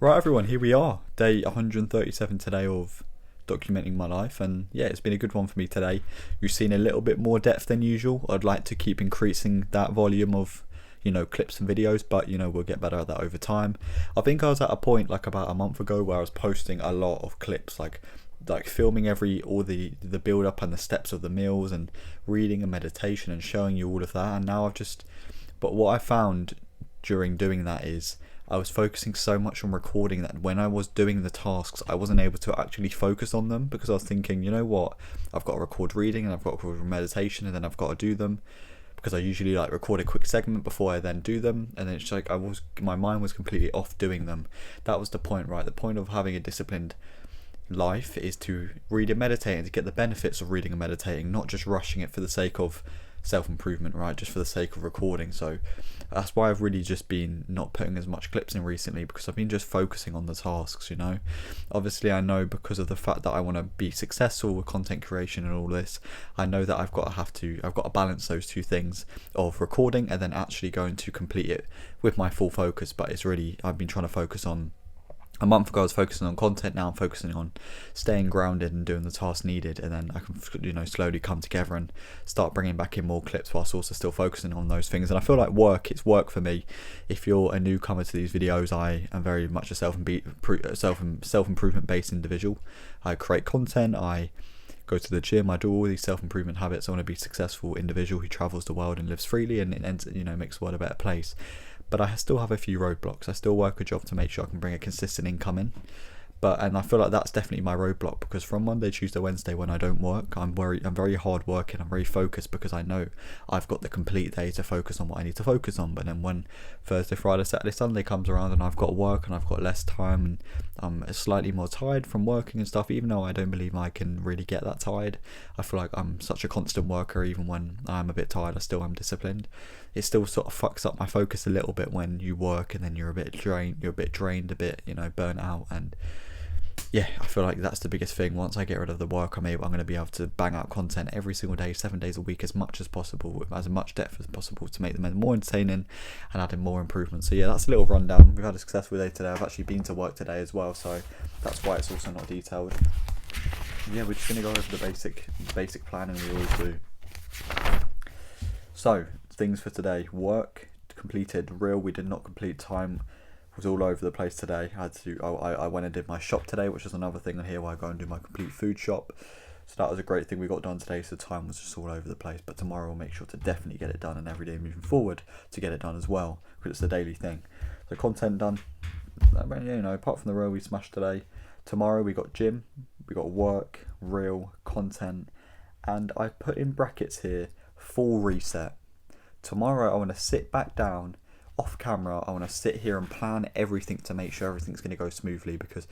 Right, everyone, here we are, day 137 today of documenting my life, and yeah, it's been a good one for me today. You've seen a little bit more depth than usual. I'd like to keep increasing that volume of, clips and videos, but we'll get better at that over time. I think I was at a point like about a month ago where I was posting a lot of clips, like filming all the build up and the steps of the meals and reading and meditation and showing you all of that. And now but what I found during doing that is I was focusing so much on recording that when I was doing the tasks, I wasn't able to actually focus on them because I was thinking, you know what, I've got to record reading and I've got to record meditation and then I've got to do them, because I usually like record a quick segment before I then do them, and then it's like my mind was completely off doing them. That was the point, right? The point of having a disciplined life is to read and meditate and to get the benefits of reading and meditating, not just rushing it for the sake of self-improvement, right? Just for the sake of recording. So that's why I've really just been not putting as much clips in recently, because I've been just focusing on the tasks. Obviously I know, because of the fact that I want to be successful with content creation and all this, I know that I've got to balance those two things of recording and then actually going to complete it with my full focus. But I've been trying to focus on, a month ago I was focusing on content, now I'm focusing on staying grounded and doing the tasks needed, and then I can slowly come together and start bringing back in more clips whilst also still focusing on those things. And I feel like it's work for me. If you're a newcomer to these videos, I am very much a self-improvement based individual. I create content, I go to the gym, I do all these self-improvement habits. I want to be a successful individual who travels the world and lives freely and makes the world a better place. But I still have a few roadblocks. I still work a job to make sure I can bring a consistent income in. And I feel like that's definitely my roadblock, because from Monday, Tuesday, Wednesday, when I don't work, I'm very hard working, I'm very focused, because I know I've got the complete day to focus on what I need to focus on. But then when Thursday, Friday, Saturday, Sunday comes around and I've got work and I've got less time and I'm slightly more tired from working and stuff, even though I don't believe I can really get that tired, I feel like I'm such a constant worker. Even when I'm a bit tired, I still am disciplined. It still sort of fucks up my focus a little bit when you work and then you're a bit drained, a bit burnt out. And yeah, I feel like that's the biggest thing. Once I get rid of the work, I'm going to be able to bang out content every single day, 7 days a week, as much as possible, with as much depth as possible, to make them more entertaining and add in more improvements. So yeah, that's a little rundown. We've had a successful day today. I've actually been to work today as well, so that's why it's also not detailed. Yeah, we're just going to go over the basic planning we always do. So, things for today: work completed. Real, we did not complete. Time was all over the place today. I went and did my shop today, which is another thing on here where I go and do my complete food shop. So that was a great thing we got done today. So time was just all over the place. But tomorrow we'll make sure to definitely get it done, and every day moving forward to get it done as well, because it's a daily thing. So content done. Apart from the reel we smashed today. Tomorrow we got gym, we got work, reel, content, and I put in brackets here, full reset. Tomorrow I want to sit back down, off camera, I want to sit here and plan everything to make sure everything's going to go smoothly, because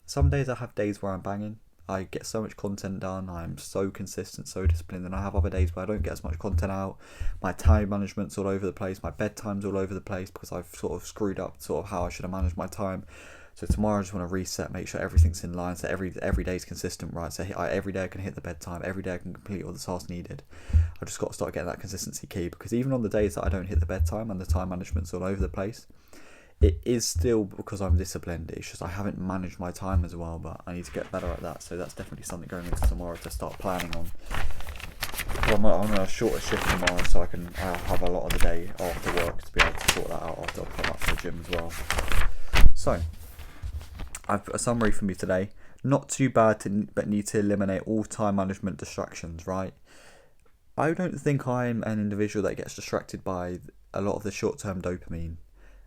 some days I have days where I'm banging, I get so much content done, I'm so consistent, so disciplined, and I have other days where I don't get as much content out. My time management's all over the place, my bedtime's all over the place, because I've sort of screwed up sort of how I should have managed my time. So tomorrow I just want to reset, make sure everything's in line, so every day is consistent, right? So every day I can hit the bedtime, every day I can complete all the tasks needed. I've just got to start getting that consistency key, because even on the days that I don't hit the bedtime and the time management's all over the place, it is still because I'm disciplined. It's just I haven't managed my time as well, but I need to get better at that. So that's definitely something going into tomorrow to start planning on. I'm on a shorter shift tomorrow, so I'll have a lot of the day after work to be able to sort that out after I've come up to the gym as well. So, I've a summary for me today. Not too bad, but need to eliminate all time management distractions, right? I don't think I'm an individual that gets distracted by a lot of the short-term dopamine.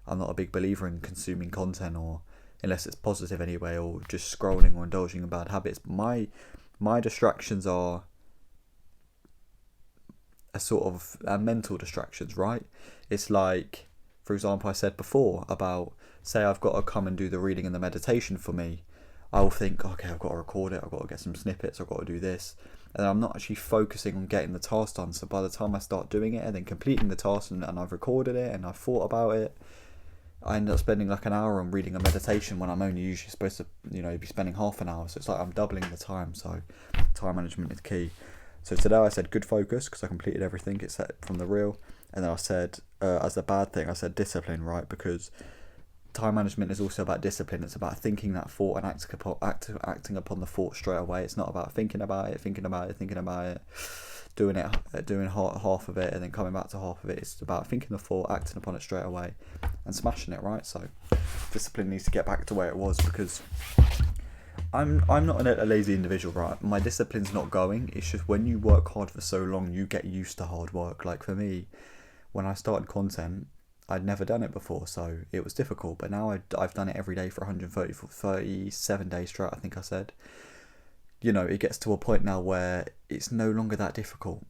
I'm not a big believer in consuming content, or unless it's positive anyway, or just scrolling or indulging in bad habits. My distractions are a sort of mental distractions, right? It's like, for example, I said before about, say I've got to come and do the reading and the meditation for me. I'll think, okay, I've got to record it, I've got to get some snippets, I've got to do this. And I'm not actually focusing on getting the task done. So by the time I start doing it and then completing the task and I've recorded it and I've thought about it, I end up spending like an hour on reading a meditation when I'm only usually supposed to, be spending half an hour. So it's like I'm doubling the time. So time management is key. So today I said good focus, because I completed everything except from the reel. And then I said, as a bad thing, I said discipline, right? Because time management is also about discipline. It's about thinking that thought and acting upon the thought straight away. It's not about thinking about it, doing half of it and then coming back to half of it. It's about thinking the thought, acting upon it straight away, and smashing it, right? So discipline needs to get back to where it was, because I'm not a lazy individual, right? My discipline's not going. It's just when you work hard for so long, you get used to hard work. Like for me, when I started content, I'd never done it before, so it was difficult. But now I've done it every day for 37 days straight, I think I said. You know, it gets to a point now where it's no longer that difficult.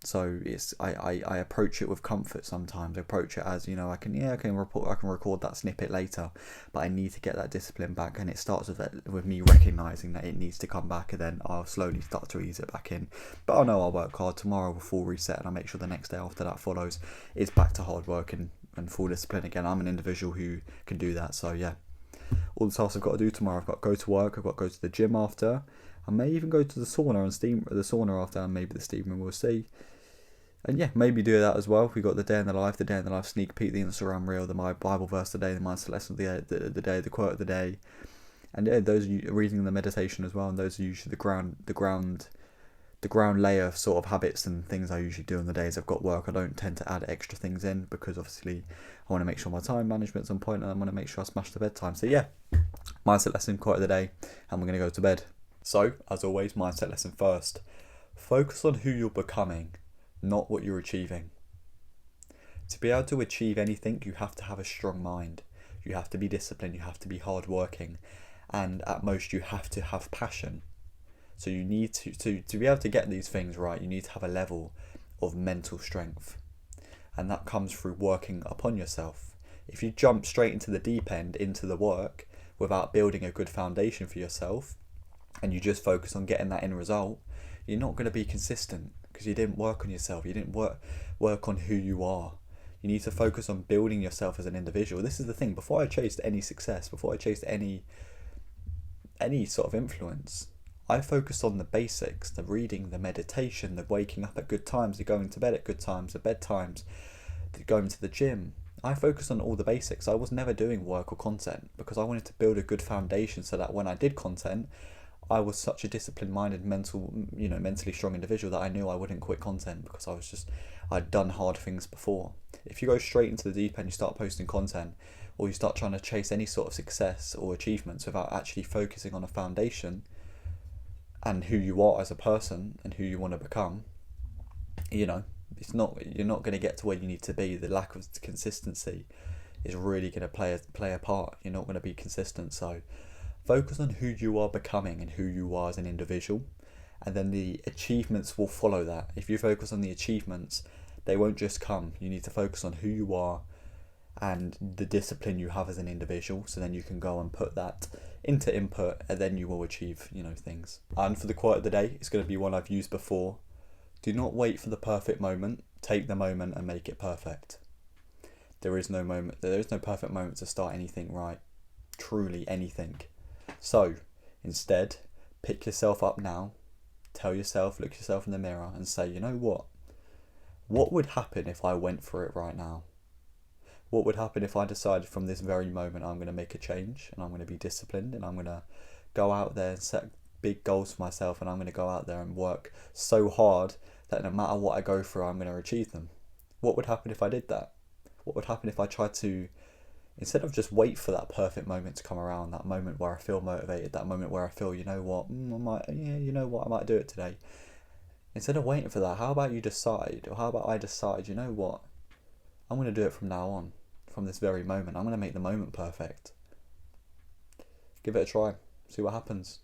So I approach it with comfort sometimes. I approach it as, you know, I can record that snippet later, but I need to get that discipline back, and it starts with me recognising that it needs to come back, and then I'll slowly start to ease it back in. But I know I'll work hard. Tomorrow will full reset, and I'll make sure the next day after that follows is back to hard work and full discipline again. I'm an individual who can do that. So yeah, all the tasks I've got to do tomorrow, I've got to go to work, I've got to go to the gym after. I may even go to the sauna and steam the sauna after, and maybe the steam room, we'll see. And yeah, maybe do that as well. We got the day in the life sneak peek, the Instagram reel, the my Bible verse of the day, the mindset lesson of the day, the quote of the day, and yeah, those are reading the meditation as well. And those are usually the ground layer sort of habits and things I usually do on the days I've got work. I don't tend to add extra things in, because obviously I want to make sure my time management's on point, and I want to make sure I smash the bedtime. So yeah, mindset lesson, quote of the day, and we're going to go to bed. So as always, mindset lesson first: focus on who you're becoming, not what you're achieving. To be able to achieve anything, you have to have a strong mind. You have to be disciplined, you have to be hardworking, and at most you have to have passion. So you need to be able to get these things right, you need to have a level of mental strength. And that comes through working upon yourself. If you jump straight into the deep end, into the work, without building a good foundation for yourself, and you just focus on getting that end result, you're not going to be consistent, because you didn't work on yourself. You didn't work on who you are. You need to focus on building yourself as an individual. This is the thing. Before I chased any success, before I chased any sort of influence, I focused on the basics: the reading, the meditation, the waking up at good times, the going to bed at good times, the bedtimes, the going to the gym. I focused on all the basics. I was never doing work or content, because I wanted to build a good foundation so that when I did content, I was such a discipline-minded, mentally strong individual that I knew I wouldn't quit content, because I'd done hard things before. If you go straight into the deep end, you start posting content, or you start trying to chase any sort of success or achievements without actually focusing on a foundation and who you are as a person and who you want to become, you're not going to get to where you need to be. The lack of consistency is really going to play a part. You're not going to be consistent. So focus on who you are becoming and who you are as an individual, and then the achievements will follow that. If you focus on the achievements, they won't just come. You need to focus on who you are and the discipline you have as an individual, so then you can go and put that into input, and then you will achieve things. And for the quote of the day, it's going to be one I've used before: do not wait for the perfect moment, take the moment and make it perfect. There is no perfect moment to start anything right, truly anything. So instead, pick yourself up now, look yourself in the mirror and say, you know what would happen if I went for it right now? What would happen if I decided from this very moment I'm going to make a change, and I'm going to be disciplined, and I'm going to go out there and set big goals for myself, and I'm going to go out there and work so hard that no matter what I go through, I'm going to achieve them? What would happen if I did that? What would happen if I tried to, instead of just wait for that perfect moment to come around, that moment where I feel motivated, that moment where I feel, I might do it today. Instead of waiting for that, how about I decide, you know what? I'm going to do it from now on, from this very moment. I'm going to make the moment perfect. Give it a try. See what happens.